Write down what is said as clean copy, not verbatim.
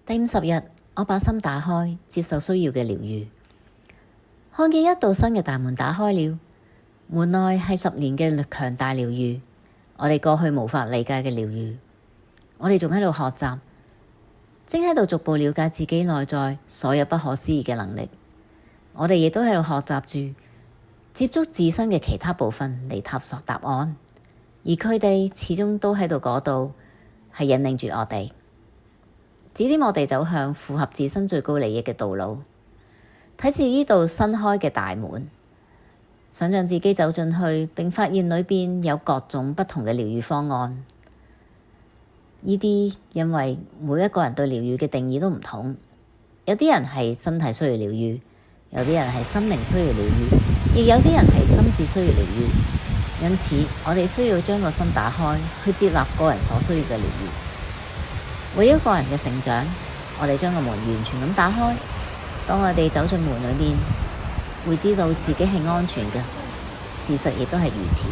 第50日，我把心打開，接受需要嘅療癒。看見一道新嘅大門打開了，門內係10年嘅強大療癒，我哋過去無法理解嘅療癒。我哋仲喺度學習，正喺度逐步了解自己內在所有不可思議嘅能力。我哋亦都喺度學習住接觸自身嘅其他部分嚟探索答案，而佢哋始終都喺度嗰度，係引領住我哋，指點我哋走向符合自身最高利益嘅道路。睇住呢度新開嘅大門，想象自己走進去，並發現裏邊有各種不同嘅療癒方案。呢啲因為每一個人對療癒嘅定義都唔同，有啲人係身體需要療癒，有啲人係心靈需要療癒，亦有啲人係心智需要療癒。因此，我哋需要將個心打開，去接納個人所需要嘅療癒。為咗個人嘅成長，我哋將個門完全咁打開。當我哋走進門裏面，會知道自己係安全嘅，事實亦都係如此。